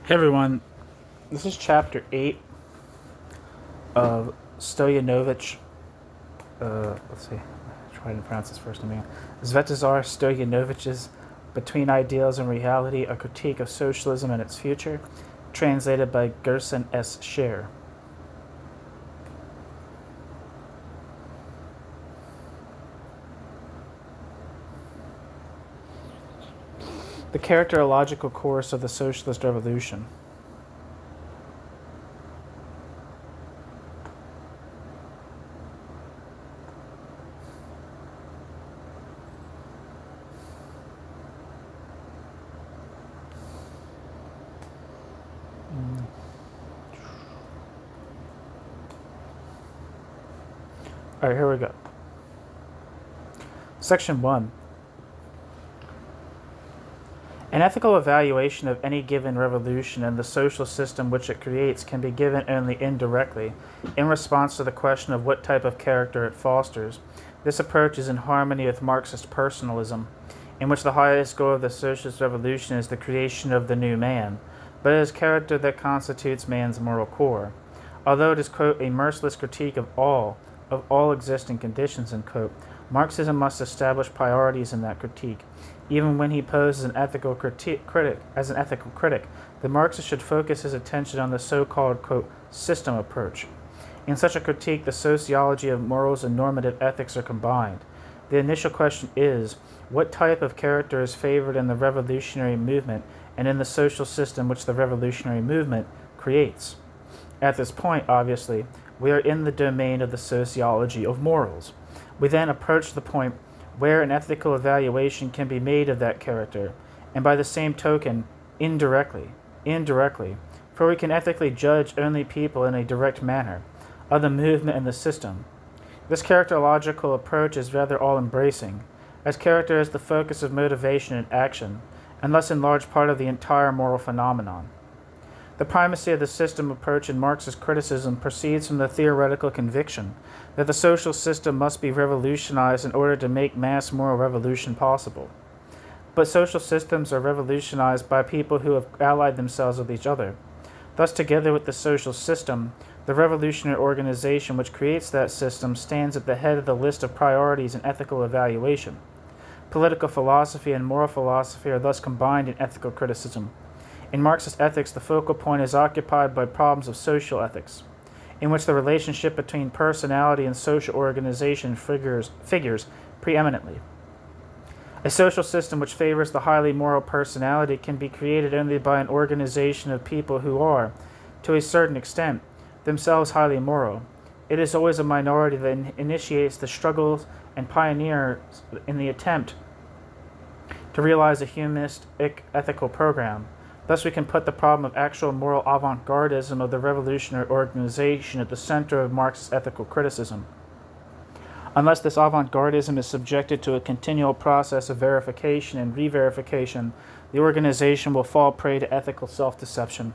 Hey everyone, this is chapter 8 of Stojanović. Let's see, try to pronounce his first name again. Svetozar Stojanović's Between Ideals and Reality, a Critique of Socialism and Its Future, translated by Gerson S. Scher. The Characterological Course of the Socialist Revolution. Alright, here we go. Section 1. An ethical evaluation of any given revolution and the social system which it creates can be given only indirectly, in response to the question of what type of character it fosters. This approach is in harmony with Marxist personalism, in which the highest goal of the socialist revolution is the creation of the new man, but it is character that constitutes man's moral core. Although it is, quote, a merciless critique of all existing conditions, end quote, Marxism must establish priorities in that critique. Even when he poses an ethical critic, the Marxist should focus his attention on the so-called, quote, system approach. In such a critique, the sociology of morals and normative ethics are combined. The initial question is, what type of character is favored in the revolutionary movement and in the social system which the revolutionary movement creates? At this point, obviously, we are in the domain of the sociology of morals. We then approach the point where an ethical evaluation can be made of that character, and by the same token, indirectly, for we can ethically judge only people in a direct manner, of the movement and the system. This characterological approach is rather all-embracing, as character is the focus of motivation and action, and thus in large part of the entire moral phenomenon. The primacy of the system approach in Marxist criticism proceeds from the theoretical conviction that the social system must be revolutionized in order to make mass moral revolution possible. But social systems are revolutionized by people who have allied themselves with each other. Thus, together with the social system, the revolutionary organization which creates that system stands at the head of the list of priorities in ethical evaluation. Political philosophy and moral philosophy are thus combined in ethical criticism. In Marxist ethics, the focal point is occupied by problems of social ethics, in which the relationship between personality and social organization figures preeminently. A social system which favors the highly moral personality can be created only by an organization of people who are, to a certain extent, themselves highly moral. It is always a minority that initiates the struggles and pioneers in the attempt to realize a humanistic ethical program. Thus, we can put the problem of actual moral avant-gardism of the revolutionary organization at the center of Marxist ethical criticism. Unless this avant-gardism is subjected to a continual process of verification and re-verification, the organization will fall prey to ethical self-deception.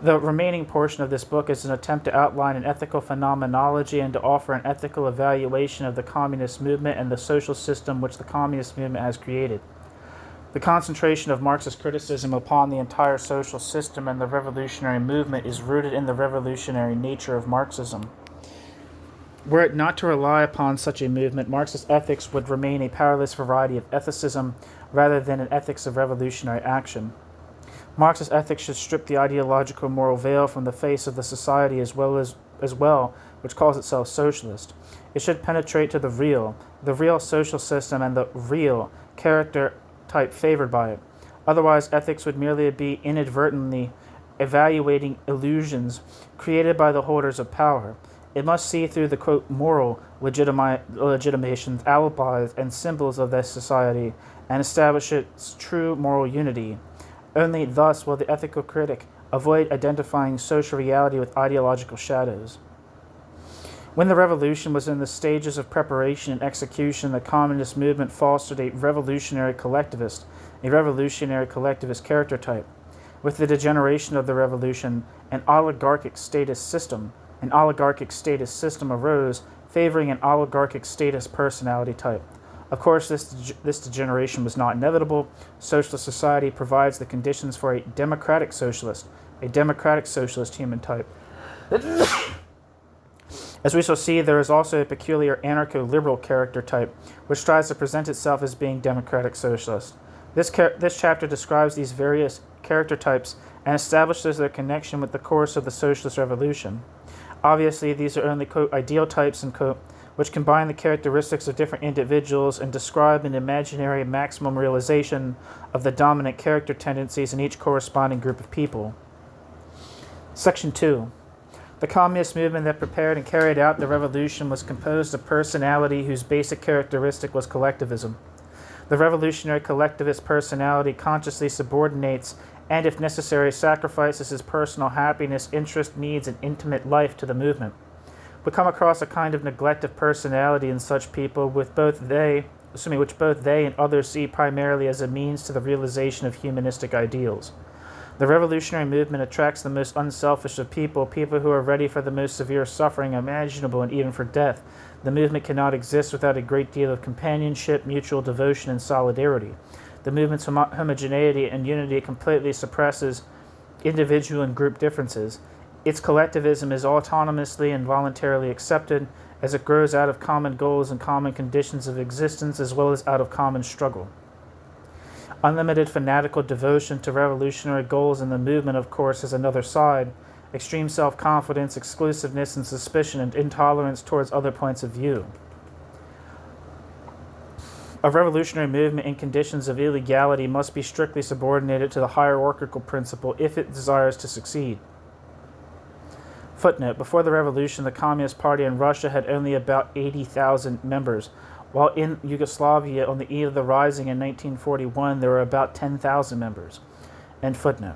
The remaining portion of this book is an attempt to outline an ethical phenomenology and to offer an ethical evaluation of the communist movement and the social system which the communist movement has created. The concentration of Marxist criticism upon the entire social system and the revolutionary movement is rooted in the revolutionary nature of Marxism. Were it not to rely upon such a movement, Marxist ethics would remain a powerless variety of ethicism rather than an ethics of revolutionary action. Marxist ethics should strip the ideological moral veil from the face of the society as well, which calls itself socialist. It should penetrate to the real social system and the real character type favored by it. Otherwise, ethics would merely be inadvertently evaluating illusions created by the holders of power. It must see through the, quote, moral legitimations, alibis, and symbols of this society and establish its true moral unity. Only thus will the ethical critic avoid identifying social reality with ideological shadows. When the revolution was in the stages of preparation and execution, the communist movement fostered a revolutionary collectivist character type. With the degeneration of the revolution, an oligarchic status system arose, favoring an oligarchic status personality type. Of course, this degeneration was not inevitable. Socialist society provides the conditions for a democratic socialist human type. As we shall see, there is also a peculiar anarcho-liberal character type, which tries to present itself as being democratic socialist. This chapter describes these various character types and establishes their connection with the course of the socialist revolution. Obviously, these are only, quote, ideal types, and quote, which combine the characteristics of different individuals and describe an imaginary maximum realization of the dominant character tendencies in each corresponding group of people. Section 2. The communist movement that prepared and carried out the revolution was composed of personality whose basic characteristic was collectivism. The revolutionary collectivist personality consciously subordinates and, if necessary, sacrifices his personal happiness, interest, needs, and intimate life to the movement. We come across a kind of neglect of personality in such people, which both they and others see primarily as a means to the realization of humanistic ideals. The revolutionary movement attracts the most unselfish of people who are ready for the most severe suffering imaginable and even for death. The movement cannot exist without a great deal of companionship, mutual devotion, and solidarity. The movement's homogeneity and unity completely suppresses individual and group differences. Its collectivism is autonomously and voluntarily accepted as it grows out of common goals and common conditions of existence, as well as out of common struggle. Unlimited fanatical devotion to revolutionary goals in the movement, of course, has another side: extreme self-confidence, exclusiveness, and suspicion, and intolerance towards other points of view. A revolutionary movement in conditions of illegality must be strictly subordinated to the hierarchical principle if it desires to succeed. Footnote: before the revolution, the Communist Party in Russia had only about 80,000 members, while in Yugoslavia, on the eve of the rising in 1941, there were about 10,000 members. End footnote.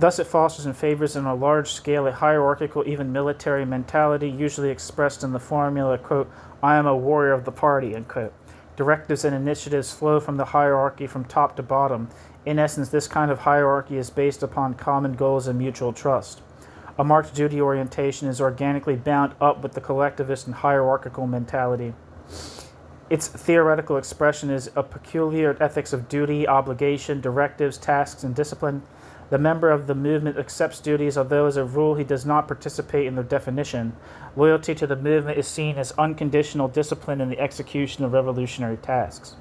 Thus it fosters and favors on a large scale a hierarchical, even military mentality, usually expressed in the formula, quote, "I am a warrior of the party," end quote. Directives and initiatives flow from the hierarchy from top to bottom. In essence, this kind of hierarchy is based upon common goals and mutual trust. A marked duty orientation is organically bound up with the collectivist and hierarchical mentality. Its theoretical expression is a peculiar ethics of duty, obligation, directives, tasks, and discipline. The member of the movement accepts duties, although as a rule he does not participate in their definition. Loyalty to the movement is seen as unconditional discipline in the execution of revolutionary tasks.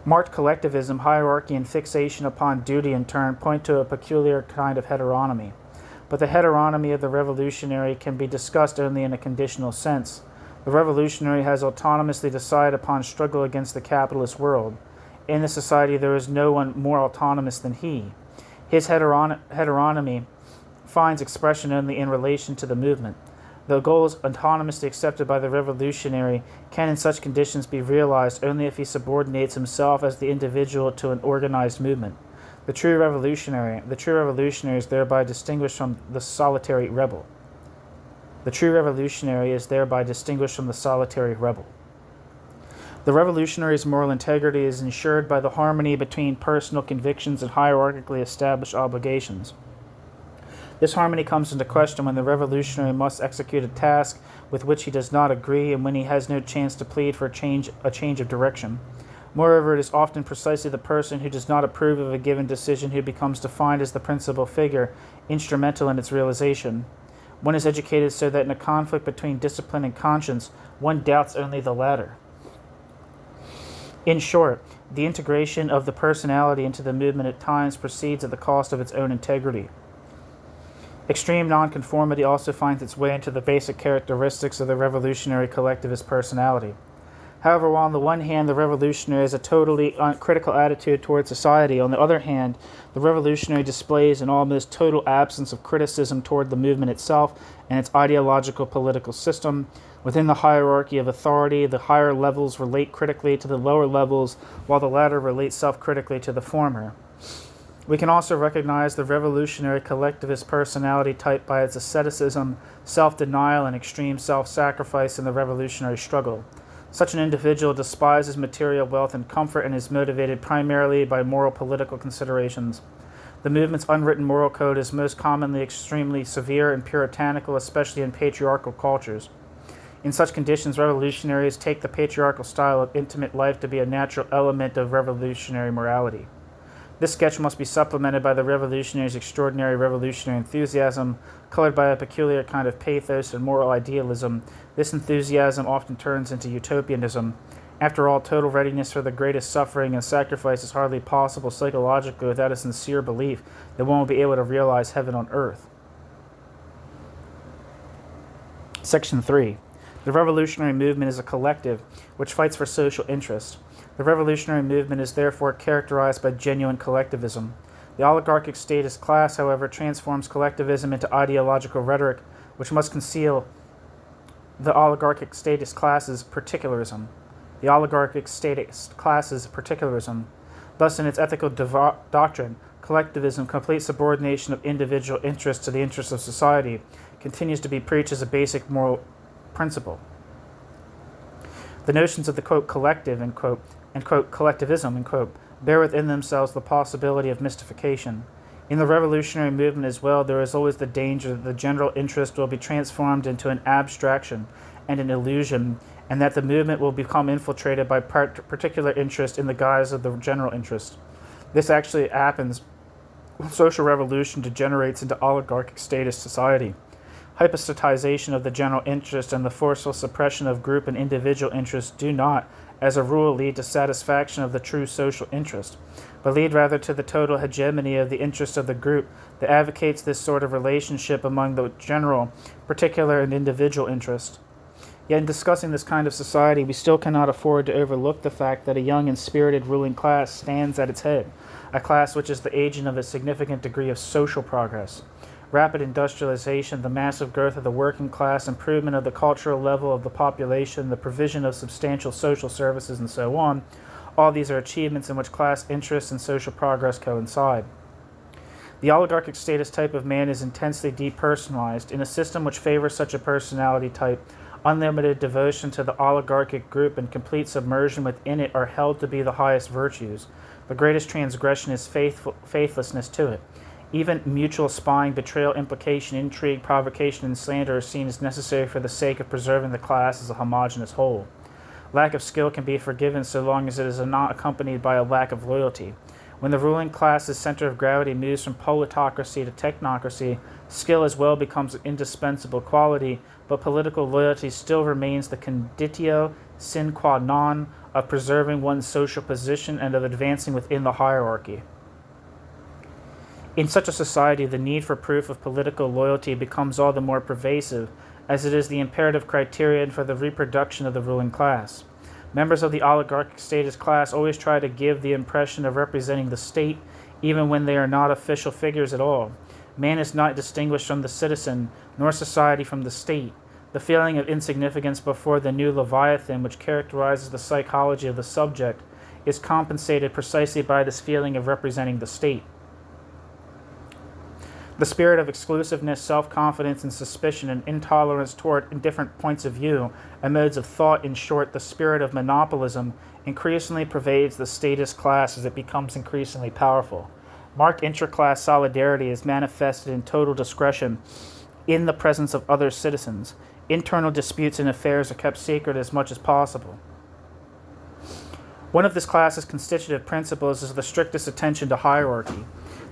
Marked collectivism, hierarchy, and fixation upon duty in turn point to a peculiar kind of heteronomy. But the heteronomy of the revolutionary can be discussed only in a conditional sense. The revolutionary has autonomously decided upon struggle against the capitalist world. In the society there is no one more autonomous than he. His heteronomy finds expression only in relation to the movement. The goals autonomously accepted by the revolutionary can in such conditions be realized only if he subordinates himself as the individual to an organized movement. The true revolutionary is thereby distinguished from the solitary rebel. The revolutionary's moral integrity is ensured by the harmony between personal convictions and hierarchically established obligations. This harmony comes into question when the revolutionary must execute a task with which he does not agree and when he has no chance to plead for a change of direction. Moreover, it is often precisely the person who does not approve of a given decision who becomes defined as the principal figure, instrumental in its realization. One is educated so that in a conflict between discipline and conscience, one doubts only the latter. In short, the integration of the personality into the movement at times proceeds at the cost of its own integrity. Extreme nonconformity also finds its way into the basic characteristics of the revolutionary collectivist personality. However, while on the one hand the revolutionary has a totally critical attitude toward society, on the other hand, the revolutionary displays an almost total absence of criticism toward the movement itself and its ideological political system. Within the hierarchy of authority, the higher levels relate critically to the lower levels, while the latter relate self-critically to the former. We can also recognize the revolutionary collectivist personality type by its asceticism, self-denial, and extreme self-sacrifice in the revolutionary struggle. Such an individual despises material wealth and comfort and is motivated primarily by moral political considerations. The movement's unwritten moral code is most commonly extremely severe and puritanical, especially in patriarchal cultures. In such conditions, revolutionaries take the patriarchal style of intimate life to be a natural element of revolutionary morality. This sketch must be supplemented by the revolutionaries' extraordinary revolutionary enthusiasm, colored by a peculiar kind of pathos and moral idealism. This enthusiasm often turns into utopianism. After all, total readiness for the greatest suffering and sacrifice is hardly possible psychologically without a sincere belief that one will be able to realize heaven on earth. Section 3. The revolutionary movement is a collective which fights for social interest. The revolutionary movement is therefore characterized by genuine collectivism. The oligarchic statist class, however, transforms collectivism into ideological rhetoric, which must conceal the oligarchic statist class's particularism. The oligarchic statist class's particularism. Thus, in its ethical doctrine, collectivism, complete subordination of individual interests to the interests of society, continues to be preached as a basic moral principle. The notions of the, quote, collective, end quote, and, quote, collectivism, end quote, bear within themselves the possibility of mystification. In the revolutionary movement as well, there is always the danger that the general interest will be transformed into an abstraction and an illusion, and that the movement will become infiltrated by particular interest in the guise of the general interest. This actually happens when social revolution degenerates into oligarchic statist society. Hypostatization of the general interest and the forceful suppression of group and individual interests do not, as a rule, lead to satisfaction of the true social interest, but lead rather to the total hegemony of the interest of the group that advocates this sort of relationship among the general, particular, and individual interest. Yet in discussing this kind of society, we still cannot afford to overlook the fact that a young and spirited ruling class stands at its head, a class which is the agent of a significant degree of social progress. Rapid industrialization, the massive growth of the working class, improvement of the cultural level of the population, the provision of substantial social services, and so on, all these are achievements in which class interests and social progress coincide. The oligarchic statist type of man is intensely depersonalized. In a system which favors such a personality type, unlimited devotion to the oligarchic group and complete submersion within it are held to be the highest virtues. The greatest transgression is faithlessness to it. Even mutual spying, betrayal, implication, intrigue, provocation, and slander are seen as necessary for the sake of preserving the class as a homogeneous whole. Lack of skill can be forgiven so long as it is not accompanied by a lack of loyalty. When the ruling class's center of gravity moves from politocracy to technocracy, skill as well becomes an indispensable quality, but political loyalty still remains the conditio sine qua non of preserving one's social position and of advancing within the hierarchy. In such a society, the need for proof of political loyalty becomes all the more pervasive, as it is the imperative criterion for the reproduction of the ruling class. Members of the oligarchic statist class always try to give the impression of representing the state, even when they are not official figures at all. Man is not distinguished from the citizen, nor society from the state. The feeling of insignificance before the new Leviathan, which characterizes the psychology of the subject, is compensated precisely by this feeling of representing the state. The spirit of exclusiveness, self-confidence, and suspicion, and intolerance toward different points of view and modes of thought, in short, the spirit of monopolism, increasingly pervades the statist class as it becomes increasingly powerful. Marked intra-class solidarity is manifested in total discretion in the presence of other citizens. Internal disputes and affairs are kept secret as much as possible. One of this class's constitutive principles is the strictest attention to hierarchy.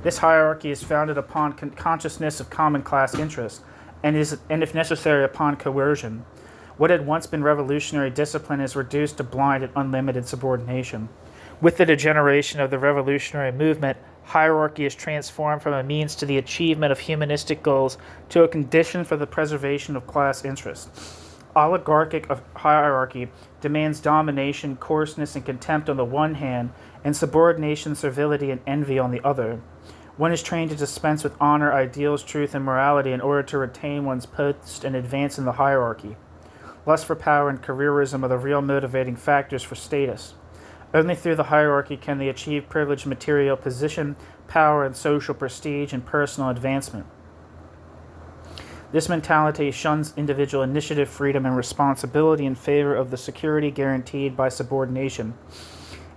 This hierarchy is founded upon consciousness of common class interests, and if necessary, upon coercion. What had once been revolutionary discipline is reduced to blind and unlimited subordination. With the degeneration of the revolutionary movement, hierarchy is transformed from a means to the achievement of humanistic goals to a condition for the preservation of class interests. Oligarchic hierarchy demands domination, coarseness, and contempt on the one hand, and subordination, servility, and envy on the other. One is trained to dispense with honor, ideals, truth, and morality in order to retain one's post and advance in the hierarchy. Lust for power and careerism are the real motivating factors for status. Only through the hierarchy can they achieve privileged material position, power, and social prestige and personal advancement. This mentality shuns individual initiative, freedom, and responsibility in favor of the security guaranteed by subordination.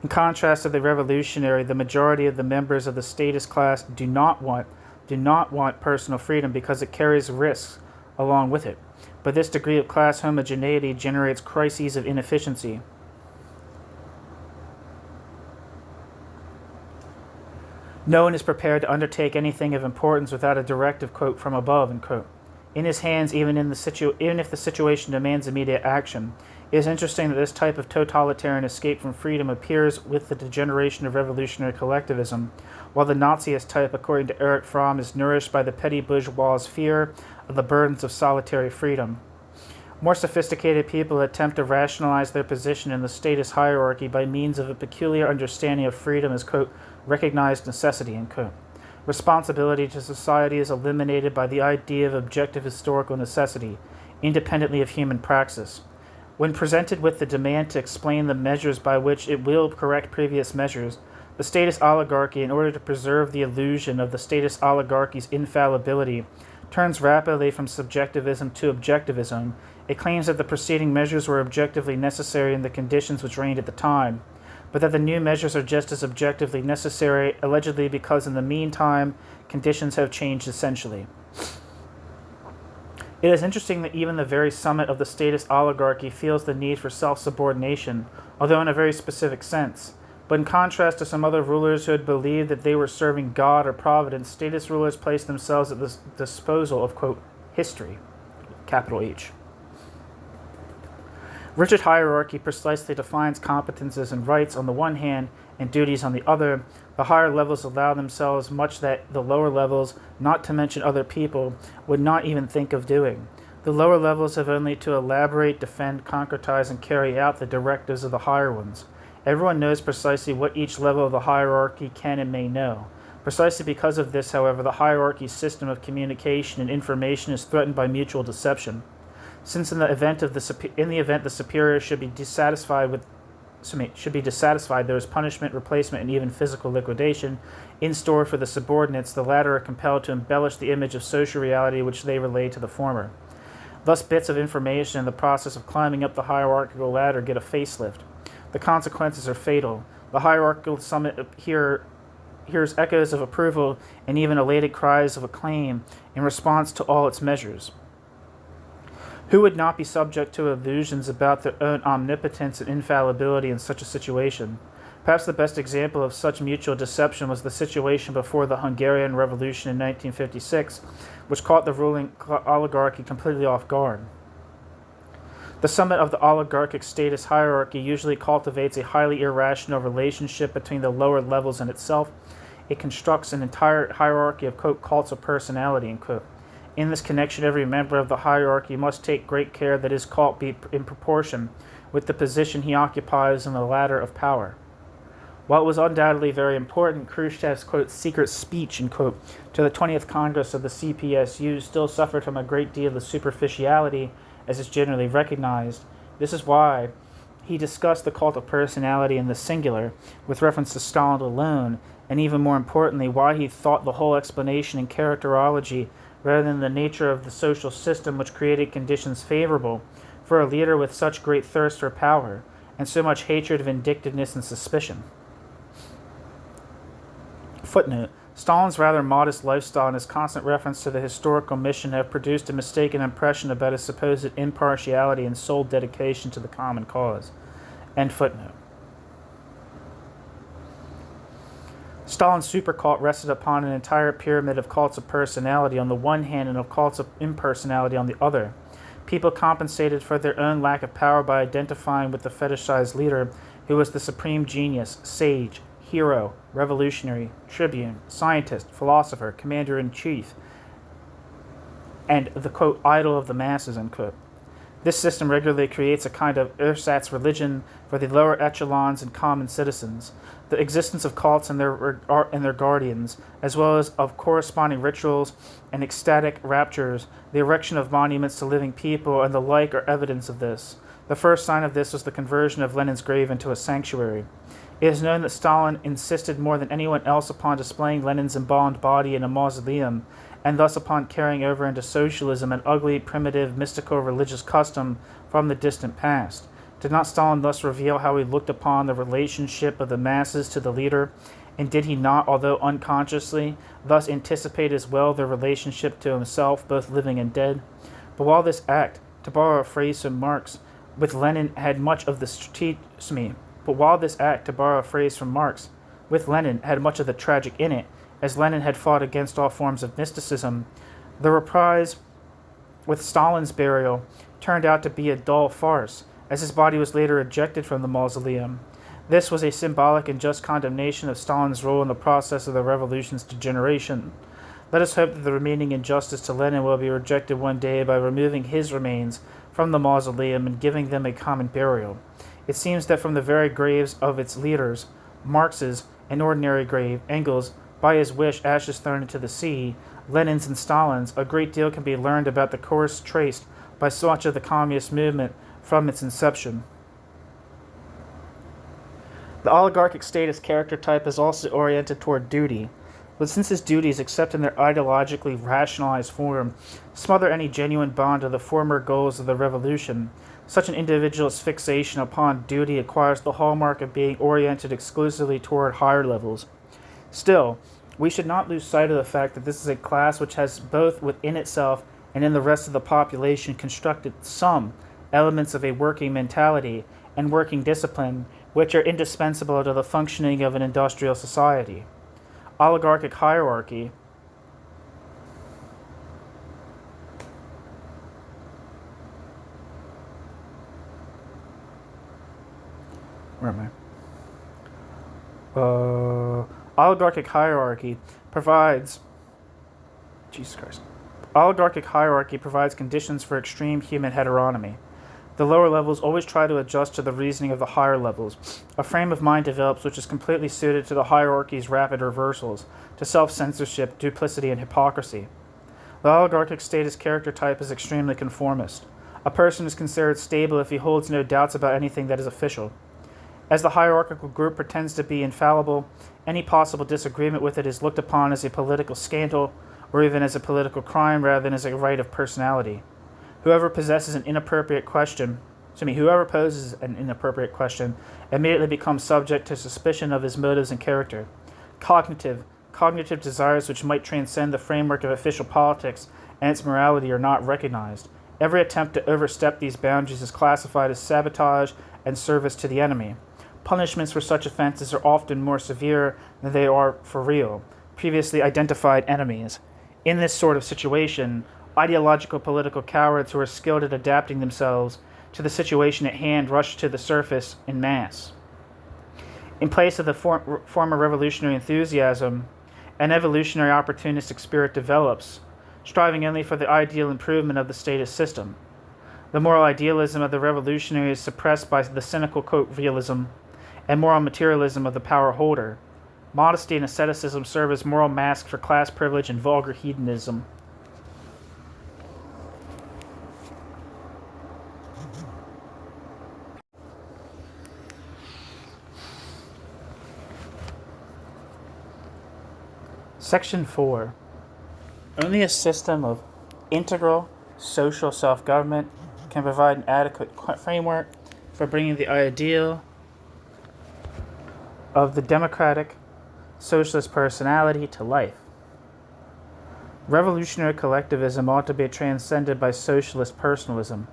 In contrast to the revolutionary, the majority of the members of the statist class do not want personal freedom because it carries risks along with it. but this degree of class homogeneity generates crises of inefficiency. No one is prepared to undertake anything of importance without a directive, quote, from above, end quote, in his hands, even if the situation demands immediate action. It is interesting that this type of totalitarian escape from freedom appears with the degeneration of revolutionary collectivism, while the Naziist type, according to Erich Fromm, is nourished by the petty bourgeois' fear of the burdens of solitary freedom. More sophisticated people attempt to rationalize their position in the status hierarchy by means of a peculiar understanding of freedom as, quote, recognized necessity, end quote. Responsibility to society is eliminated by the idea of objective historical necessity, independently of human praxis. When presented with the demand to explain the measures by which it will correct previous measures, the status oligarchy, in order to preserve the illusion of the status oligarchy's infallibility, turns rapidly from subjectivism to objectivism. It claims that the preceding measures were objectively necessary in the conditions which reigned at the time, but that the new measures are just as objectively necessary, allegedly because in the meantime conditions have changed essentially. It is interesting that even the very summit of the status oligarchy feels the need for self-subordination, although in a very specific sense. But in contrast to some other rulers who had believed that they were serving God or Providence, status rulers placed themselves at the disposal of, quote, history, capital H. Rigid hierarchy precisely defines competences and rights on the one hand and duties on the other. The higher levels allow themselves much that the lower levels, not to mention other people, would not even think of doing. The lower levels have only to elaborate, defend, concretize, and carry out the directives of the higher ones. Everyone knows precisely what each level of the hierarchy can and may know. Precisely because of this, however, the hierarchy's system of communication and information is threatened by mutual deception. Since in the event the superior should be dissatisfied, there is punishment, replacement, and even physical liquidation in store for the subordinates. The latter are compelled to embellish the image of social reality which they relay to the former. Thus, bits of information in the process of climbing up the hierarchical ladder get a facelift. The consequences are fatal. The hierarchical summit hears echoes of approval and even elated cries of acclaim in response to all its measures. Who would not be subject to illusions about their own omnipotence and infallibility in such a situation? Perhaps the best example of such mutual deception was the situation before the Hungarian Revolution in 1956, which caught the ruling oligarchy completely off guard. The summit of the oligarchic status hierarchy usually cultivates a highly irrational relationship between the lower levels and itself. It constructs an entire hierarchy of, quote, cults of personality, end quote. In this connection, every member of the hierarchy must take great care that his cult be in proportion with the position he occupies in the ladder of power. While it was undoubtedly very important, Khrushchev's, quote, secret speech, end quote, to the 20th Congress of the CPSU still suffered from a great deal of superficiality, as is generally recognized. This is why he discussed the cult of personality in the singular, with reference to Stalin alone, and even more importantly, why he thought the whole explanation in characterology rather than the nature of the social system which created conditions favorable for a leader with such great thirst for power and so much hatred, vindictiveness, and suspicion. Footnote: Stalin's rather modest lifestyle and his constant reference to the historical mission have produced a mistaken impression about his supposed impartiality and sole dedication to the common cause. End footnote. Stalin's supercult rested upon an entire pyramid of cults of personality on the one hand and of cults of impersonality on the other. People compensated for their own lack of power by identifying with the fetishized leader who was the supreme genius, sage, hero, revolutionary, tribune, scientist, philosopher, commander-in-chief, and the, quote, idol of the masses, end quote. This system regularly creates a kind of ersatz religion for the lower echelons and common citizens. The existence of cults and their guardians, as well as of corresponding rituals and ecstatic raptures, the erection of monuments to living people, and the like are evidence of this. The first sign of this was the conversion of Lenin's grave into a sanctuary. It is known that Stalin insisted more than anyone else upon displaying Lenin's embalmed body in a mausoleum, and thus upon carrying over into socialism an ugly, primitive, mystical religious custom from the distant past. Did not Stalin thus reveal how he looked upon the relationship of the masses to the leader? And did he not, although unconsciously, thus anticipate as well their relationship to himself, both living and dead? But while this act, to borrow a phrase from Marx, with Lenin had much of the But while this act, to borrow a phrase from Marx, with Lenin had much of the tragic in it, as Lenin had fought against all forms of mysticism, the reprise with Stalin's burial turned out to be a dull farce, as his body was later ejected from the mausoleum. This was a symbolic and just condemnation of Stalin's role in the process of the revolution's degeneration. Let us hope that the remaining injustice to Lenin will be rejected one day by removing his remains from the mausoleum and giving them a common burial. It seems that from the very graves of its leaders, Marx's, an ordinary grave, Engels, by his wish, ashes thrown into the sea, Lenin's and Stalin's, a great deal can be learned about the course traced by so much of the communist movement from its inception. The oligarchic state as character type is also oriented toward duty, but since his duties, except in their ideologically rationalized form, smother any genuine bond of the former goals of the revolution, such an individual's fixation upon duty acquires the hallmark of being oriented exclusively toward higher levels. Still, we should not lose sight of the fact that this is a class which has both within itself and in the rest of the population constructed some elements of a working mentality and working discipline which are indispensable to the functioning of an industrial society. Oligarchic hierarchy Oligarchic hierarchy provides conditions for extreme human heteronomy. The lower levels always try to adjust to the reasoning of the higher levels. A frame of mind develops which is completely suited to the hierarchy's rapid reversals, to self-censorship, duplicity, and hypocrisy. The oligarchic status character type is extremely conformist. A person is considered stable if he holds no doubts about anything that is official. As the hierarchical group pretends to be infallible, any possible disagreement with it is looked upon as a political scandal or even as a political crime rather than as a right of personality. Whoever poses an inappropriate question immediately becomes subject to suspicion of his motives and character. Cognitive desires which might transcend the framework of official politics and its morality are not recognized. Every attempt to overstep these boundaries is classified as sabotage and service to the enemy. Punishments for such offenses are often more severe than they are for real, previously identified enemies. In this sort of situation, ideological political cowards who are skilled at adapting themselves to the situation at hand rush to the surface en masse. In place of the former revolutionary enthusiasm, an evolutionary opportunistic spirit develops, striving only for the ideal improvement of the status system. The moral idealism of the revolutionary is suppressed by the cynical realism and moral materialism of the power holder. Modesty and asceticism serve as moral masks for class privilege and vulgar hedonism. Section 4. Only a system of integral social self-government can provide an adequate framework for bringing the ideal of the democratic socialist personality to life. Revolutionary collectivism ought to be transcended by socialist personalism.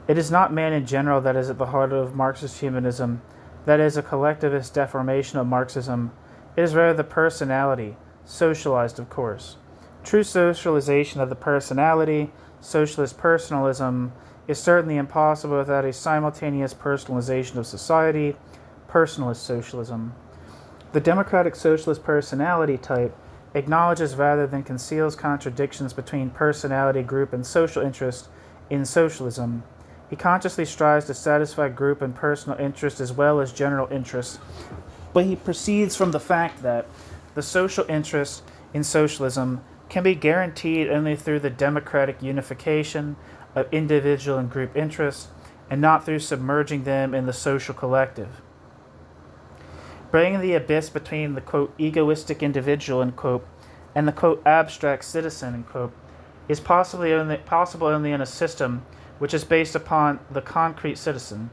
It is not man in general that is at the heart of Marxist humanism, that is a collectivist deformation of Marxism. It is rather the personality, socialized of course. True socialization of the personality, socialist personalism, is certainly impossible without a simultaneous personalization of society, personalist socialism. The democratic socialist personality type acknowledges rather than conceals contradictions between personality, group, and social interest in socialism. He consciously strives to satisfy group and personal interest as well as general interests, but he proceeds from the fact that the social interest in socialism can be guaranteed only through the democratic unification of individual and group interests, and not through submerging them in the social collective. Bringing the abyss between the, quote, egoistic individual, end quote, and the, quote, abstract citizen, end quote, is possible only in a system which is based upon the concrete citizen.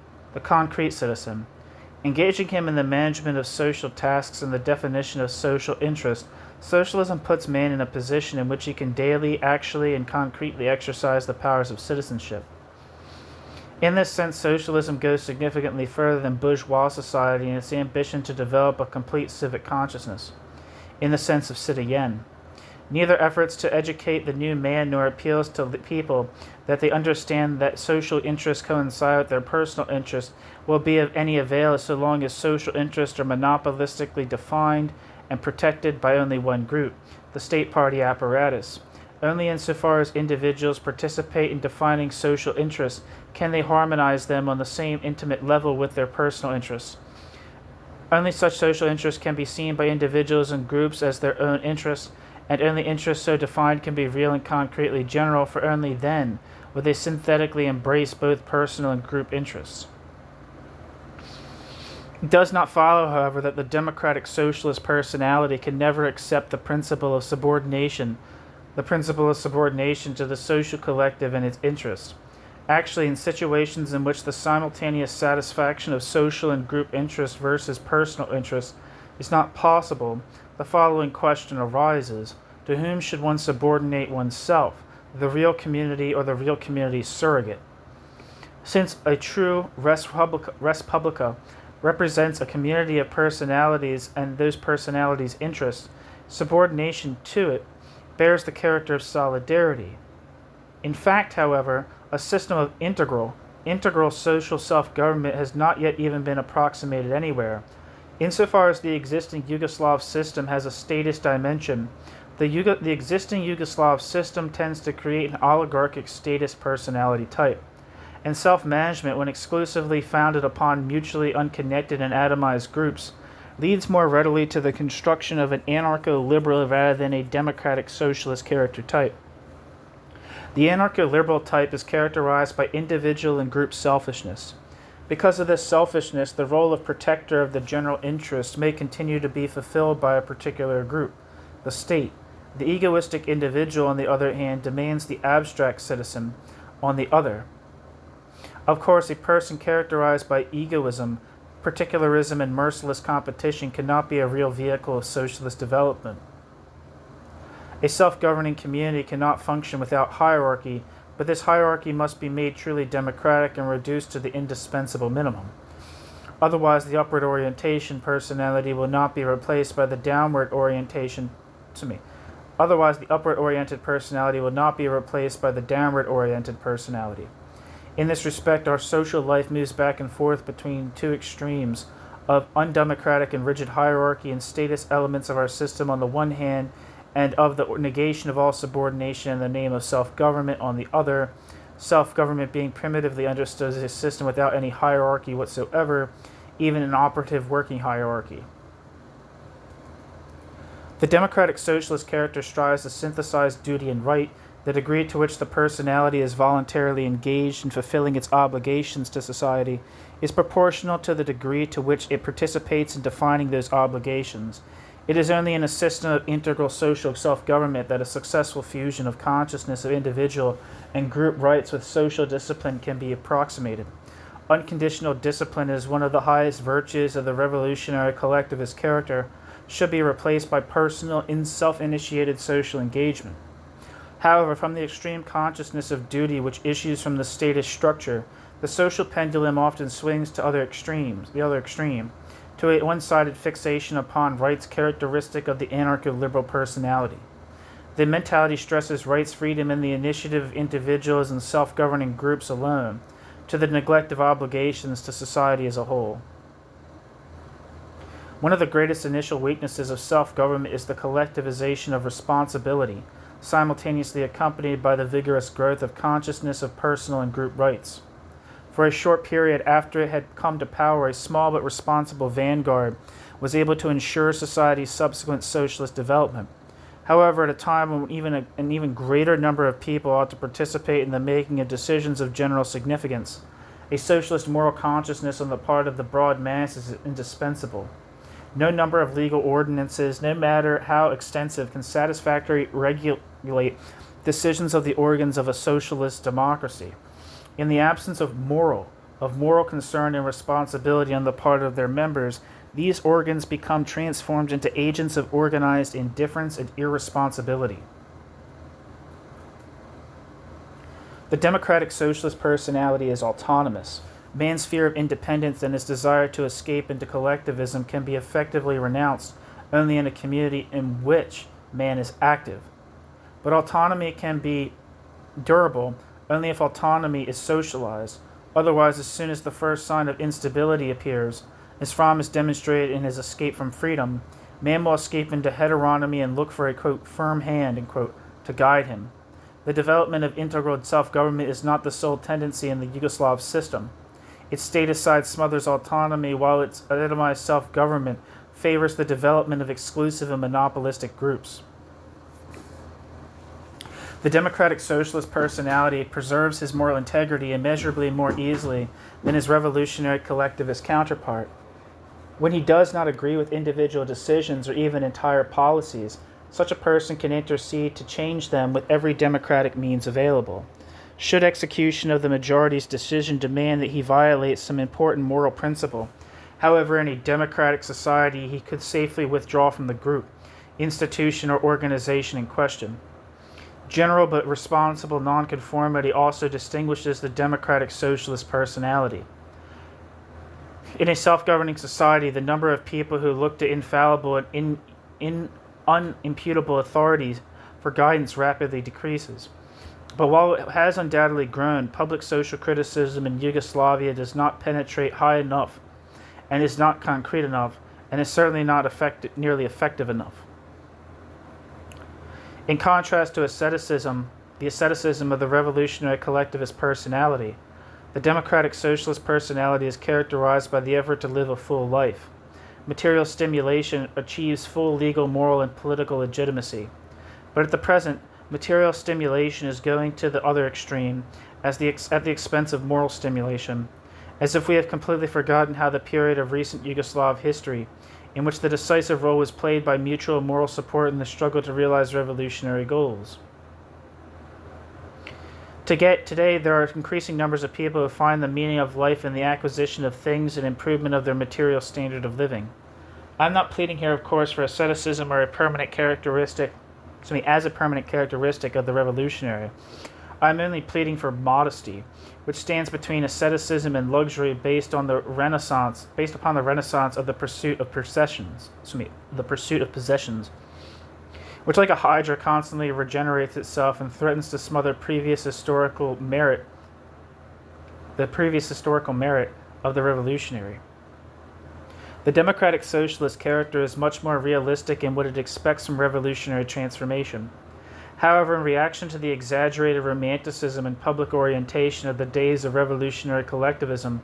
Engaging him in the management of social tasks and the definition of social interest, socialism puts man in a position in which he can daily, actually, and concretely exercise the powers of citizenship. In this sense, socialism goes significantly further than bourgeois society in its ambition to develop a complete civic consciousness, in the sense of citoyen. Neither efforts to educate the new man nor appeals to the people that they understand that social interests coincide with their personal interests will be of any avail so long as social interests are monopolistically defined and protected by only one group, the state party apparatus. Only insofar as individuals participate in defining social interests can they harmonize them on the same intimate level with their personal interests. Only such social interests can be seen by individuals and groups as their own interests, and only interests so defined can be real and concretely general, for only then will they synthetically embrace both personal and group interests. It does not follow, however, that the democratic socialist personality can never accept the principle of subordination to the social collective and its interests. Actually, in situations in which the simultaneous satisfaction of social and group interests versus personal interests is not possible, the following question arises: to whom should one subordinate oneself, the real community or the real community's surrogate? Since a true res publica represents a community of personalities and those personalities' interests, subordination to it bears the character of solidarity. In fact, however, a system of integral social self-government has not yet even been approximated anywhere. Insofar as the existing Yugoslav system has a statist dimension, the existing Yugoslav system tends to create an oligarchic statist personality type, and self-management, when exclusively founded upon mutually unconnected and atomized groups, leads more readily to the construction of an anarcho-liberal rather than a democratic socialist character type. The anarcho-liberal type is characterized by individual and group selfishness. Because of this selfishness, the role of protector of the general interest may continue to be fulfilled by a particular group, the state. The egoistic individual, on the other hand, demands the abstract citizen on the other. Of course, a person characterized by egoism, particularism, and merciless competition cannot be a real vehicle of socialist development. A self-governing community cannot function without hierarchy, but this hierarchy must be made truly democratic and reduced to the indispensable minimum. Otherwise, the upward orientation personality will not be replaced by the downward orientation. Otherwise, the upward-oriented personality will not be replaced by the downward-oriented personality. In this respect, our social life moves back and forth between two extremes of undemocratic and rigid hierarchy and status elements of our system on the one hand, and of the negation of all subordination in the name of self-government on the other, self-government being primitively understood as a system without any hierarchy whatsoever, even an operative working hierarchy. The democratic socialist character strives to synthesize duty and right. The degree to which the personality is voluntarily engaged in fulfilling its obligations to society is proportional to the degree to which it participates in defining those obligations. It is only in a system of integral social self-government that a successful fusion of consciousness of individual and group rights with social discipline can be approximated. Unconditional discipline is one of the highest virtues of the revolutionary collectivist character, should be replaced by personal, self-initiated social engagement. However, from the extreme consciousness of duty which issues from the statist structure, the social pendulum often swings to the other extreme, to a one-sided fixation upon rights characteristic of the anarcho-liberal personality. The mentality stresses rights, freedom, and the initiative of individuals and self-governing groups alone, to the neglect of obligations to society as a whole. One of the greatest initial weaknesses of self-government is the collectivization of responsibility, simultaneously accompanied by the vigorous growth of consciousness of personal and group rights. For a short period after it had come to power, a small but responsible vanguard was able to ensure society's subsequent socialist development. However, at a time when an even greater number of people ought to participate in the making of decisions of general significance, a socialist moral consciousness on the part of the broad mass is indispensable. No number of legal ordinances, no matter how extensive, can satisfactorily regulate decisions of the organs of a socialist democracy. In the absence of moral, of moral concern and responsibility on the part of their members, these organs become transformed into agents of organized indifference and irresponsibility. The democratic socialist personality is autonomous. Man's fear of independence and his desire to escape into collectivism can be effectively renounced only in a community in which man is active. But autonomy can be durable only if autonomy is socialized. Otherwise, as soon as the first sign of instability appears, as Fromm has demonstrated in his escape from freedom, man will escape into heteronomy and look for a, quote, firm hand, end quote, to guide him. The development of integral self-government is not the sole tendency in the Yugoslav system. Its status side smothers autonomy, while its atomized self-government favors the development of exclusive and monopolistic groups. The democratic socialist personality preserves his moral integrity immeasurably more easily than his revolutionary collectivist counterpart. When he does not agree with individual decisions or even entire policies, such a person can intercede to change them with every democratic means available. Should execution of the majority's decision demand that he violates some important moral principle, however, in a democratic society he could safely withdraw from the group, institution, or organization in question. General but responsible nonconformity also distinguishes the democratic socialist personality. In a self-governing society, the number of people who look to infallible and unimputable authorities for guidance rapidly decreases. But while it has undoubtedly grown, public social criticism in Yugoslavia does not penetrate high enough and is not concrete enough and is certainly not nearly effective enough. In contrast to asceticism, the asceticism of the revolutionary collectivist personality, the democratic socialist personality is characterized by the effort to live a full life. Material stimulation achieves full legal, moral, and political legitimacy. But at the present, material stimulation is going to the other extreme at the expense of moral stimulation, as if we have completely forgotten how the period of recent Yugoslav history, in which the decisive role was played by mutual moral support in the struggle to realize revolutionary goals. Today, there are increasing numbers of people who find the meaning of life in the acquisition of things and improvement of their material standard of living. I'm not pleading here, of course, for asceticism or as a permanent characteristic of the revolutionary. I'm only pleading for modesty, which stands between asceticism and luxury based upon the Renaissance of the pursuit of possessions, which like a hydra constantly regenerates itself and threatens to smother the previous historical merit of the revolutionary. The democratic socialist character is much more realistic in what it expects from revolutionary transformation. However, in reaction to the exaggerated romanticism and public orientation of the days of revolutionary collectivism,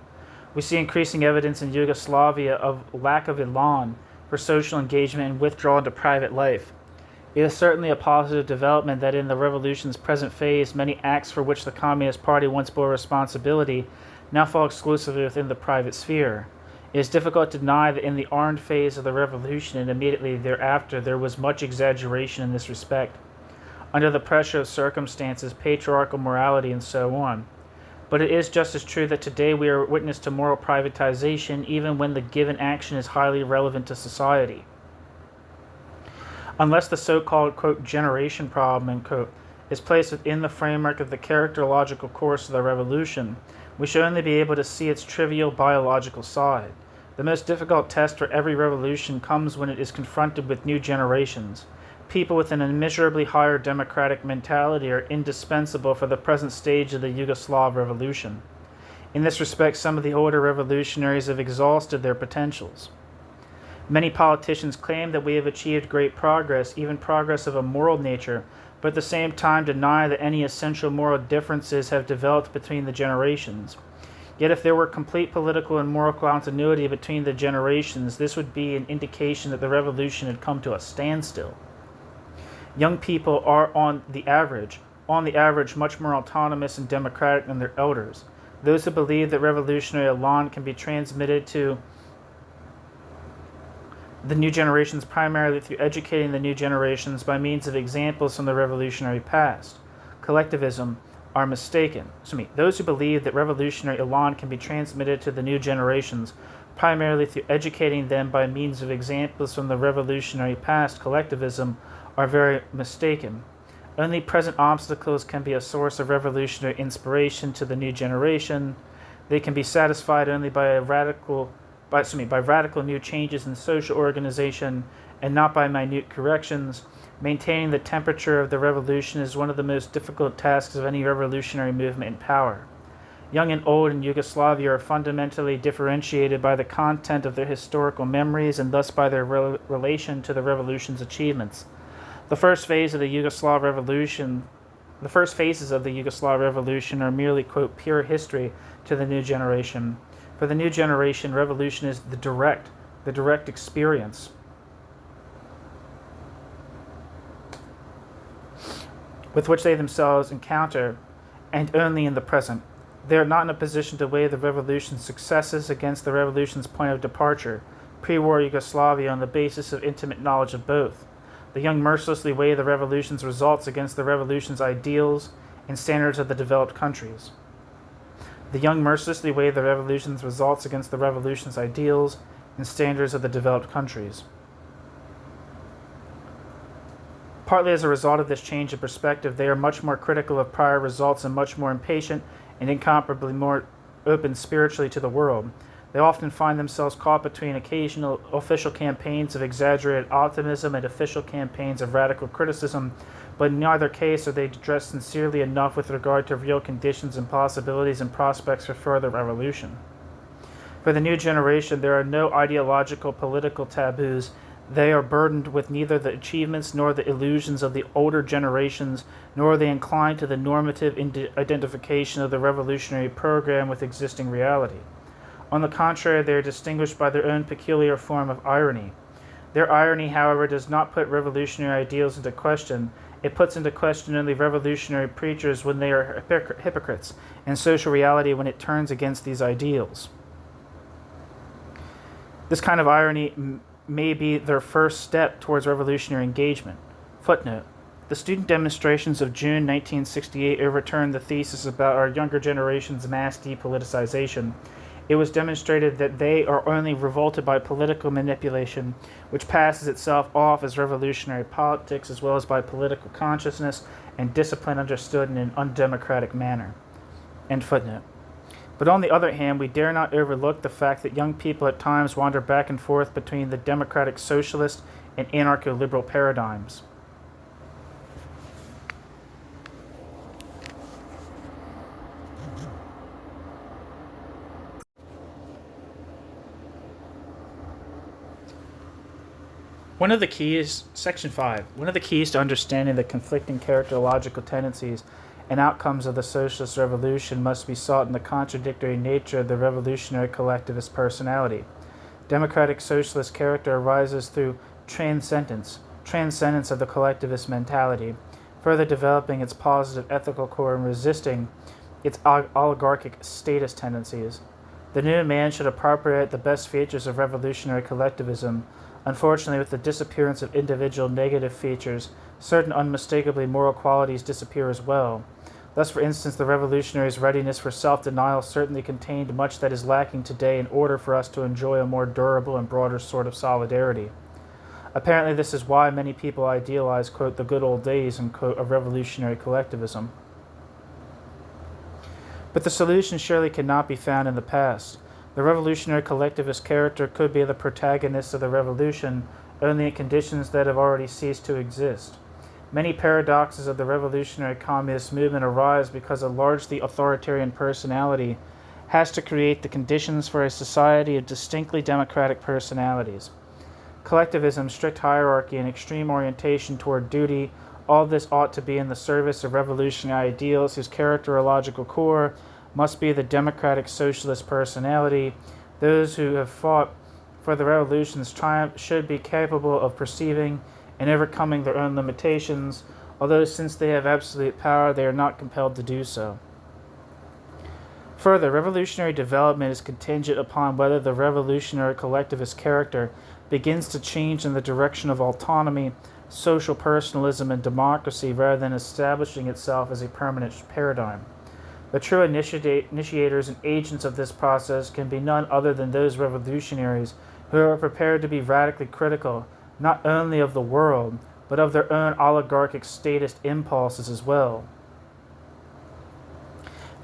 we see increasing evidence in Yugoslavia of lack of elan for social engagement and withdrawal into private life. It is certainly a positive development that in the revolution's present phase, many acts for which the Communist Party once bore responsibility now fall exclusively within the private sphere. It is difficult to deny that in the armed phase of the revolution and immediately thereafter there was much exaggeration in this respect, under the pressure of circumstances, patriarchal morality, and so on. But it is just as true that today we are witness to moral privatization even when the given action is highly relevant to society. Unless the so-called, quote, generation problem, end quote, is placed within the framework of the characterological course of the revolution, we should only be able to see its trivial biological side. The most difficult test for every revolution comes when it is confronted with new generations. People with an immeasurably higher democratic mentality are indispensable for the present stage of the Yugoslav revolution. In this respect, some of the older revolutionaries have exhausted their potentials. Many politicians claim that we have achieved great progress, even progress of a moral nature, but at the same time deny that any essential moral differences have developed between the generations. Yet if there were complete political and moral continuity between the generations, this would be an indication that the revolution had come to a standstill. Young people are, on the average, much more autonomous and democratic than their elders. Those who believe that revolutionary elan can be transmitted to the new generations primarily through educating the new generations by means of examples from the revolutionary past, collectivism, are mistaken. Those who believe that revolutionary elan can be transmitted to the new generations primarily through educating them by means of examples from the revolutionary past collectivism are very mistaken. Only present obstacles can be a source of revolutionary inspiration to the new generation. They can be satisfied only by radical new changes in social organization and not by minute corrections. Maintaining the temperature of the revolution is one of the most difficult tasks of any revolutionary movement in power. Young and old in Yugoslavia are fundamentally differentiated by the content of their historical memories and thus by their relation to the revolution's achievements. The first phases of the Yugoslav Revolution are merely, quote, pure history to the new generation. For the new generation, revolution is the direct experience with which they themselves encounter, and only in the present. They are not in a position to weigh the revolution's successes against the revolution's point of departure, pre-war Yugoslavia, on the basis of intimate knowledge of both. The young mercilessly weigh the revolution's results against the revolution's ideals and standards of the developed countries. The young mercilessly weigh the revolution's results against the revolution's ideals and standards of the developed countries. Partly as a result of this change in perspective, they are much more critical of prior results and much more impatient and incomparably more open spiritually to the world. They often find themselves caught between occasional official campaigns of exaggerated optimism and official campaigns of radical criticism, but in neither case are they dressed sincerely enough with regard to real conditions and possibilities and prospects for further revolution. For the new generation, there are no ideological political taboos. They are burdened with neither the achievements nor the illusions of the older generations, nor are they inclined to the normative identification of the revolutionary program with existing reality. On the contrary, they are distinguished by their own peculiar form of irony. Their irony, however, does not put revolutionary ideals into question. It puts into question only revolutionary preachers when they are hypocrites, and social reality when it turns against these ideals. This kind of irony may be their first step towards revolutionary engagement. Footnote: the student demonstrations of June 1968 overturned the thesis about our younger generation's mass depoliticization. It was demonstrated that they are only revolted by political manipulation, which passes itself off as revolutionary politics, as well as by political consciousness and discipline understood in an undemocratic manner. End footnote. But on the other hand, we dare not overlook the fact that young people at times wander back and forth between the democratic socialist and anarcho-liberal paradigms. Section 5. One of the keys to understanding the conflicting characterological tendencies and outcomes of the socialist revolution must be sought in the contradictory nature of the revolutionary collectivist personality. Democratic socialist character arises through transcendence of the collectivist mentality, further developing its positive ethical core and resisting its oligarchic status tendencies. The new man should appropriate the best features of revolutionary collectivism. Unfortunately, with the disappearance of individual negative features, certain unmistakably moral qualities disappear as well. Thus, for instance, the revolutionary's readiness for self-denial certainly contained much that is lacking today in order for us to enjoy a more durable and broader sort of solidarity. Apparently, this is why many people idealize, quote, the good old days, and quote, of revolutionary collectivism. But the solution surely cannot be found in the past. The revolutionary collectivist character could be the protagonist of the revolution only in conditions that have already ceased to exist. Many paradoxes of the revolutionary communist movement arise because a largely authoritarian personality has to create the conditions for a society of distinctly democratic personalities. Collectivism, strict hierarchy, and extreme orientation toward duty, all this ought to be in the service of revolutionary ideals whose characterological core must be the democratic socialist personality. Those who have fought for the revolution's triumph should be capable of perceiving and overcoming their own limitations, although since they have absolute power, they are not compelled to do so. Further, revolutionary development is contingent upon whether the revolutionary collectivist character begins to change in the direction of autonomy, social personalism and democracy rather than establishing itself as a permanent paradigm. The true initiators and agents of this process can be none other than those revolutionaries who are prepared to be radically critical not only of the world, but of their own oligarchic statist impulses as well.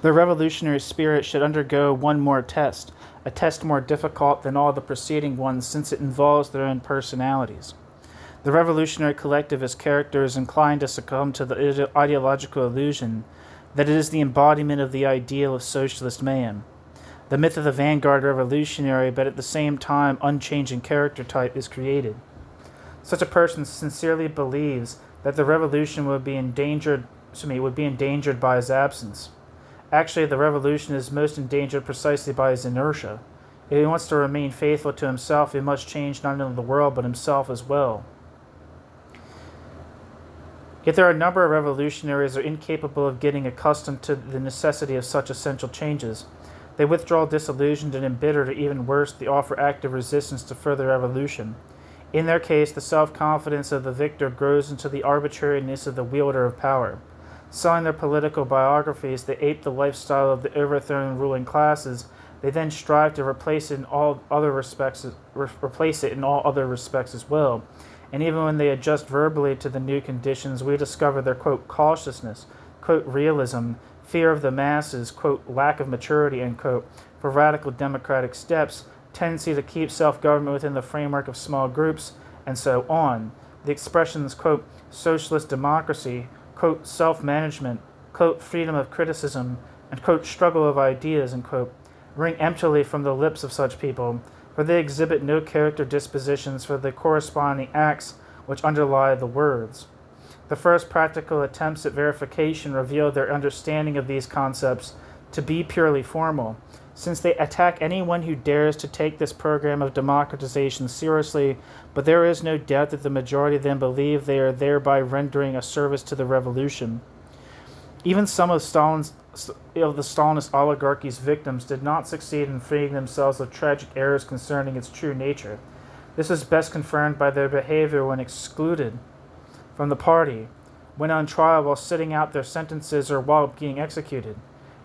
The revolutionary spirit should undergo one more test, a test more difficult than all the preceding ones since it involves their own personalities. The revolutionary collectivist character is inclined to succumb to the ideological illusion that it is the embodiment of the ideal of socialist man. The myth of the vanguard revolutionary, but at the same time unchanging character type, is created. Such a person sincerely believes that the revolution would be endangered by his absence. Actually, the revolution is most endangered precisely by his inertia. If he wants to remain faithful to himself, he must change not only the world, but himself as well. Yet there are a number of revolutionaries who are incapable of getting accustomed to the necessity of such essential changes. They withdraw disillusioned and embittered, or even worse, they offer active resistance to further evolution. In their case, the self-confidence of the victor grows into the arbitrariness of the wielder of power. Selling their political biographies, they ape the lifestyle of the overthrown ruling classes. They then strive to replace it in all other respects as well. And even when they adjust verbally to the new conditions, we discover their, quote, cautiousness, quote, realism, fear of the masses, quote, lack of maturity, end quote, for radical democratic steps, tendency to keep self-government within the framework of small groups, and so on. The expressions, quote, socialist democracy, quote, self-management, quote, freedom of criticism, and, quote, struggle of ideas, and, quote, ring emptily from the lips of such people, for they exhibit no character dispositions for the corresponding acts which underlie the words. The first practical attempts at verification reveal their understanding of these concepts to be purely formal, since they attack anyone who dares to take this program of democratization seriously, but there is no doubt that the majority of them believe they are thereby rendering a service to the revolution. Even some of the Stalinist oligarchy's victims did not succeed in freeing themselves of tragic errors concerning its true nature. This is best confirmed by their behavior when excluded from the party, when on trial while sitting out their sentences or while being executed.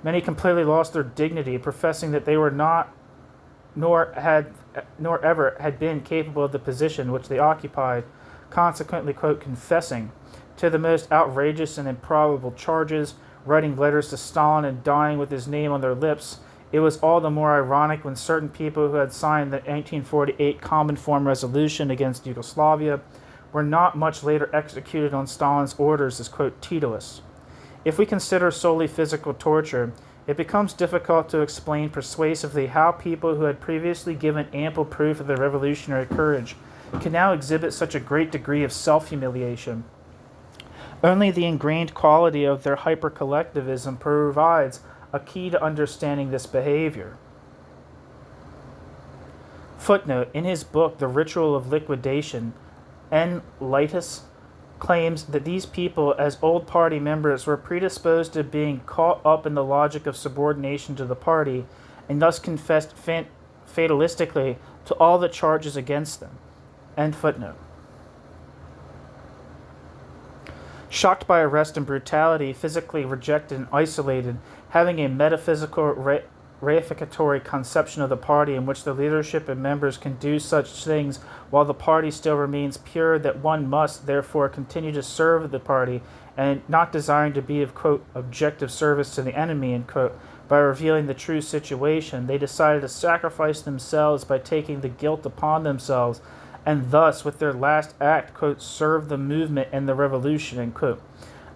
Many completely lost their dignity, professing that they were not, nor ever had been capable of the position which they occupied, consequently, quote, confessing to the most outrageous and improbable charges, writing letters to Stalin and dying with his name on their lips. It was all the more ironic when certain people who had signed the 1948 Common Form Resolution against Yugoslavia were not much later executed on Stalin's orders as, quote, Titoists. If we consider solely physical torture, it becomes difficult to explain persuasively how people who had previously given ample proof of their revolutionary courage can now exhibit such a great degree of self-humiliation. Only the ingrained quality of their hyper-collectivism provides a key to understanding this behavior. Footnote: in his book, The Ritual of Liquidation, N. Lightus claims that these people, as old party members, were predisposed to being caught up in the logic of subordination to the party, and thus confessed fatalistically to all the charges against them. End footnote. Shocked by arrest and brutality, physically rejected and isolated, having a metaphysical reificatory conception of the party in which the leadership and members can do such things while the party still remains pure, that one must, therefore, continue to serve the party, and not desiring to be of, quote, objective service to the enemy, end quote, by revealing the true situation, they decided to sacrifice themselves by taking the guilt upon themselves, and thus, with their last act, quote, serve the movement and the revolution, end quote.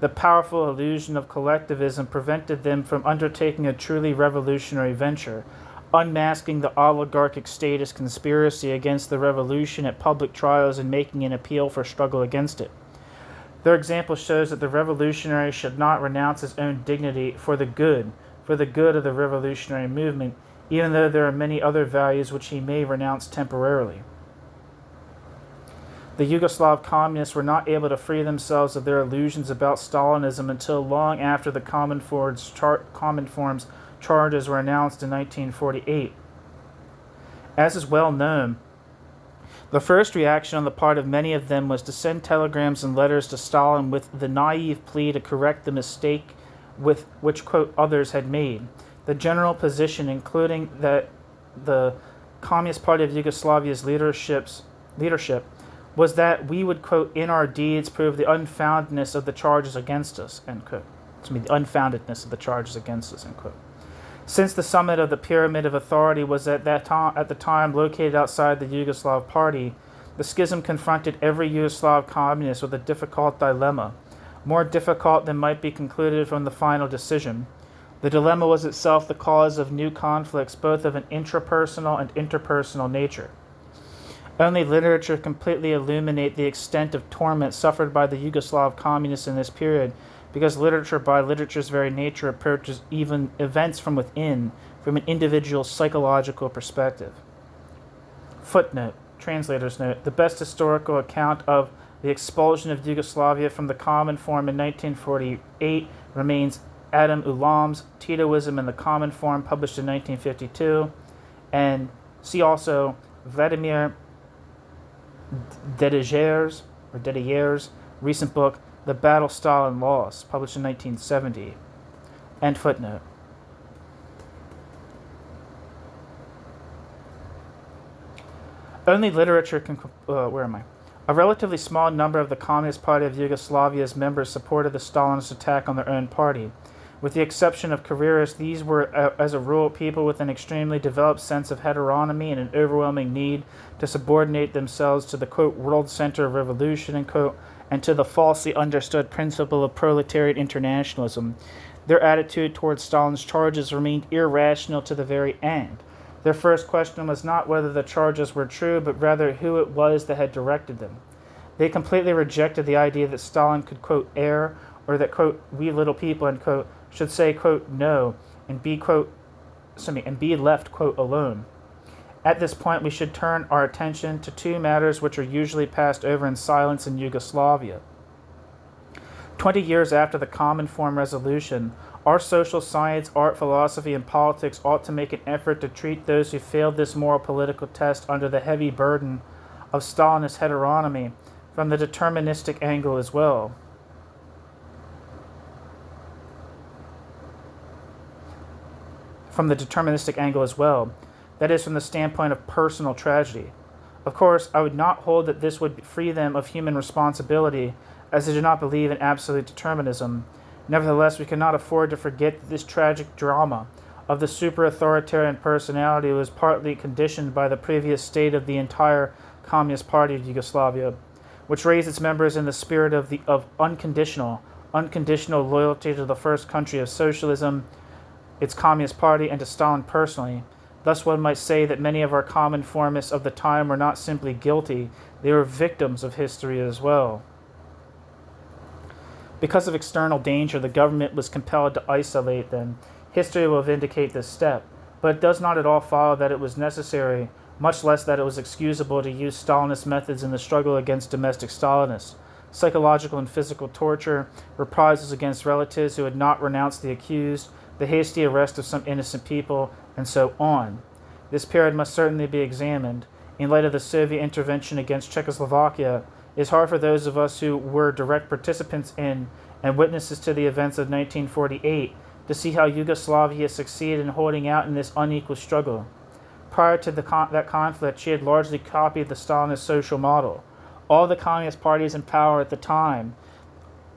The powerful illusion of collectivism prevented them from undertaking a truly revolutionary venture, unmasking the oligarchic statist conspiracy against the revolution at public trials and making an appeal for struggle against it. Their example shows that the revolutionary should not renounce his own dignity for the good of the revolutionary movement, even though there are many other values which he may renounce temporarily. The Yugoslav communists were not able to free themselves of their illusions about Stalinism until long after the Common Form's charges were announced in 1948. As is well known, The first reaction on the part of many of them was to send telegrams and letters to Stalin with the naive plea to correct the mistake with which, quote, others had made. The general position, including that the Communist Party of Yugoslavia's leadership was that we would, quote, in our deeds prove the unfoundedness of the charges against us, end quote. The unfoundedness of the charges against us, end quote. Since the summit of the pyramid of authority was at the time located outside the Yugoslav Party, the schism confronted every Yugoslav communist with a difficult dilemma, more difficult than might be concluded from the final decision. The dilemma was itself the cause of new conflicts, both of an intrapersonal and interpersonal nature. Only literature completely illuminate the extent of torment suffered by the Yugoslav communists in this period, because literature, by literature's very nature, approaches even events from within, from an individual psychological perspective. Footnote, translator's note, the best historical account of the expulsion of Yugoslavia from the Common Form in 1948 remains Adam Ulam's Titoism in the Common Form, published in 1952, and see also Vladimir Dedier's recent book, The Battle Stalin Lost, published in 1970. End footnote. Only literature can... A relatively small number of the Communist Party of Yugoslavia's members supported the Stalinist attack on their own party. With the exception of careerists, these were, as a rule, people with an extremely developed sense of heteronomy and an overwhelming need to subordinate themselves to the, quote, world center of revolution, end quote, and to the falsely understood principle of proletariat internationalism. Their attitude towards Stalin's charges remained irrational to the very end. Their first question was not whether the charges were true, but rather who it was that had directed them. They completely rejected the idea that Stalin could, quote, err, or that, quote, we little people, end quote, should say, quote, no, and be, quote, and be left, quote, alone. At this point, we should turn our attention to two matters which are usually passed over in silence in Yugoslavia. 20 years after the Common Form resolution, our social science, art, philosophy, and politics ought to make an effort to treat those who failed this moral political test under the heavy burden of Stalinist heteronomy from the deterministic angle as well. That is, from the standpoint of personal tragedy. Of course, I would not hold that this would free them of human responsibility, as I do not believe in absolute determinism. Nevertheless, we cannot afford to forget that this tragic drama of the super-authoritarian personality was partly conditioned by the previous state of the entire Communist Party of Yugoslavia, which raised its members in the spirit of unconditional loyalty to the first country of socialism, its Communist Party, and to Stalin personally. Thus one might say that many of our common formists of the time were not simply guilty, they were victims of history as well. Because of external danger, the government was compelled to isolate them. History will vindicate this step, but it does not at all follow that it was necessary, much less that it was excusable, to use Stalinist methods in the struggle against domestic Stalinists. Psychological and physical torture, reprisals against relatives who had not renounced the accused, the hasty arrest of some innocent people, and so on. This period must certainly be examined. In light of the Soviet intervention against Czechoslovakia, it is hard for those of us who were direct participants in and witnesses to the events of 1948 to see how Yugoslavia succeeded in holding out in this unequal struggle. Prior to that conflict, she had largely copied the Stalinist social model. Of all the communist parties in power at the time,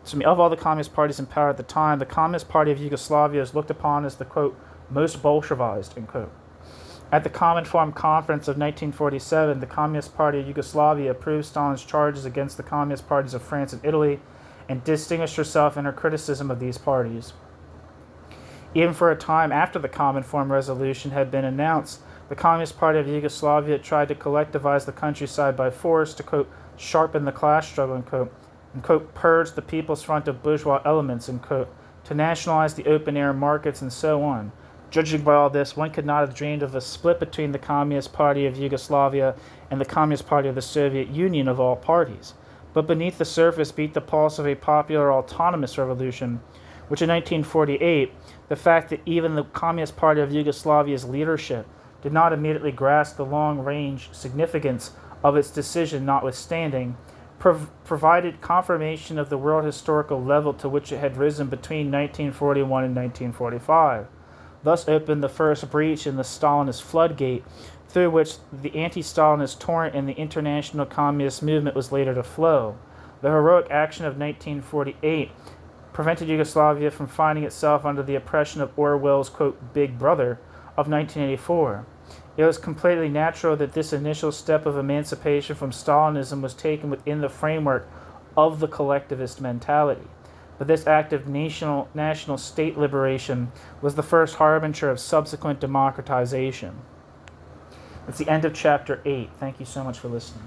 the Communist Party of Yugoslavia is looked upon as the, quote, most Bolshevized, end quote. At the Common Form Conference of 1947, the Communist Party of Yugoslavia approved Stalin's charges against the Communist parties of France and Italy and distinguished herself in her criticism of these parties. Even for a time after the Common Form resolution had been announced, the Communist Party of Yugoslavia tried to collectivize the countryside by force to, quote, sharpen the class struggle, end quote, and, quote, purge the People's Front of bourgeois elements, end quote, to nationalize the open-air markets, and so on. Judging by all this, one could not have dreamed of a split between the Communist Party of Yugoslavia and the Communist Party of the Soviet Union of all parties. But beneath the surface beat the pulse of a popular autonomous revolution, which in 1948, the fact that even the Communist Party of Yugoslavia's leadership did not immediately grasp the long-range significance of its decision notwithstanding, provided confirmation of the world historical level to which it had risen between 1941 and 1945. Thus opened the first breach in the Stalinist floodgate, through which the anti-Stalinist torrent in the international communist movement was later to flow. The heroic action of 1948 prevented Yugoslavia from finding itself under the oppression of Orwell's, quote, Big Brother of 1984. It was completely natural that this initial step of emancipation from Stalinism was taken within the framework of the collectivist mentality. But this act of national state liberation was the first harbinger of subsequent democratization. That's the end of chapter 8. Thank you so much for listening.